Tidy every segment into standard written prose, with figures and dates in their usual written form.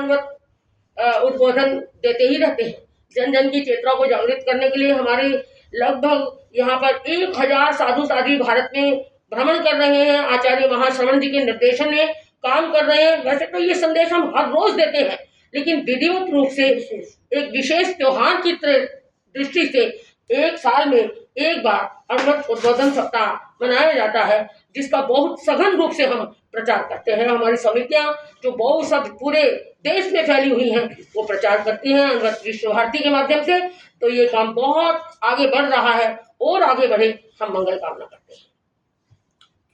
अनुगत उद्बोधन देते ही रहते हैं। जन जन की चेतना को जागृत करने के लिए हमारे लगभग यहाँ पर 1000 साधु साध्वी भारत में भ्रमण कर रहे हैं। आचार्य महाश्रवण जी के निर्देशन में काम कर रहे हैं। वैसे तो ये संदेश हम हर रोज देते हैं, लेकिन विधिवत रूप से एक विशेष त्योहार की दृष्टि से एक साल में एक बार अनुगत उद्बोधन सप्ताह मनाया जाता है, जिसका बहुत सघन रूप से हम प्रचार करते हैं। हमारी समितियां जो बहुत सब पूरे देश में फैली हुई हैं, वो प्रचार करती हैं अनुगत विश्व भारती के माध्यम से। तो ये काम बहुत आगे बढ़ रहा है और आगे बढ़े, हम मंगल कामना करते हैं।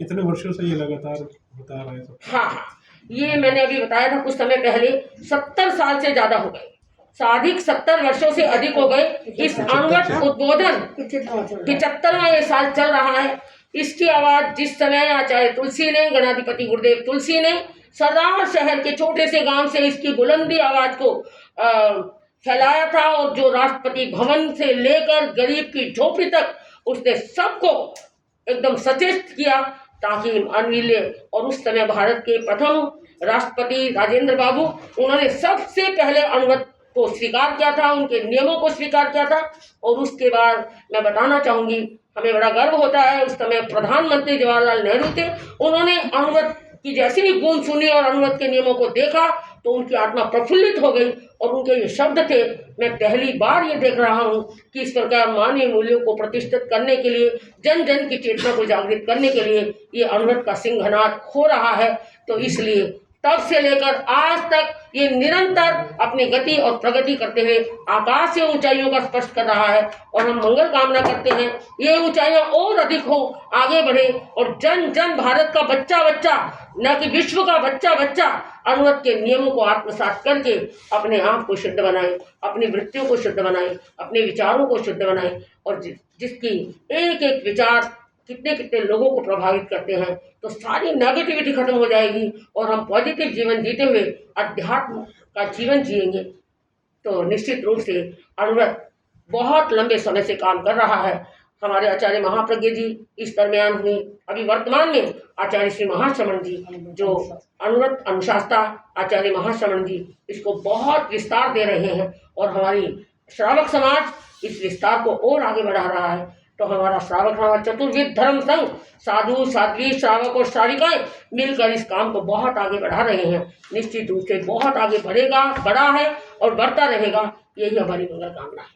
कितने वर्षों से ये लगातार होता रहा है? हाँ, ये मैंने अभी बताया था कुछ समय पहले, 70 साल से ज्यादा हो गए, साधिक 70 वर्षों से अधिक हो गए। इस अनुगत उद्बोधन 75वां ये साल चल रहा है। इसकी आवाज जिस समय आचार्य तुलसी ने, गणाधिपति गुरुदेव तुलसी ने सरदार शहर के छोटे से गांव से इसकी बुलंदी आवाज को फैलाया था, और जो राष्ट्रपति भवन से लेकर गरीब की झोपड़ी तक उसने सबको एकदम सचेत किया, ताकि मानवीय और उस समय भारत के प्रथम राष्ट्रपति राजेंद्र बाबू, उन्होंने सबसे पहले अनुगत को स्वीकार किया था, उनके नियमों को स्वीकार किया था। और उसके बाद मैं बताना चाहूंगी, हमें बड़ा गर्व होता है, उस समय प्रधानमंत्री जवाहरलाल नेहरू थे, उन्होंने अनुगत की जैसी भी गूंज सुनी और अनुगत के नियमों को देखा तो उनकी आत्मा प्रफुल्लित हो गई, और उनके ये शब्द थे, मैं पहली बार ये देख रहा हूँ कि इस प्रकार मानवीय मूल्यों को प्रतिष्ठित करने के लिए, जन जन की चेतना को जागृत करने के लिए ये अनुगत का सिंहनाद हो रहा है। तो इसलिए तब से लेकर आज तक ये निरंतर अपनी गति और प्रगति करते हुए आकाश से ऊंचाइयों का स्पर्श कर रहा है, और हम मंगल कामना करते हैं ये ऊंचाइयां और अधिक हो, आगे बढ़े, और जन जन भारत का बच्चा बच्चा, न कि विश्व का बच्चा बच्चा, अनुगत के नियमों को आत्मसात करके अपने आप को शुद्ध बनाए, अपनी वृत्तियों को शुद्ध बनाए, अपने विचारों को शुद्ध बनाए, और जिसकी एक एक विचार कितने कितने लोगों को प्रभावित करते हैं, तो सारी नेगेटिविटी खत्म हो जाएगी और हम पॉजिटिव जीवन जीते हुए अध्यात्म का जीवन जिएंगे। तो निश्चित रूप से अनुगत बहुत लंबे समय से काम कर रहा है। हमारे आचार्य महाप्रज्ञ जी इस दरमियान हुई, अभी वर्तमान में आचार्य श्री महाश्रवण जी, जो अनुगत अनुशास्ता आचार्य महाश्रवण जी, इसको बहुत विस्तार दे रहे हैं, और हमारी श्रावक समाज इस विस्तार को और आगे बढ़ा रहा है। तो हमारा श्रावक समाज चतुर्विध धर्म संघ, साधु साध्वी, श्रावक और श्राविकाएं मिलकर इस काम को बहुत आगे बढ़ा रहे हैं। निश्चित रूप से बहुत आगे बढ़ेगा, बढ़ा है और बढ़ता रहेगा, यही हमारी मंगल कामना है।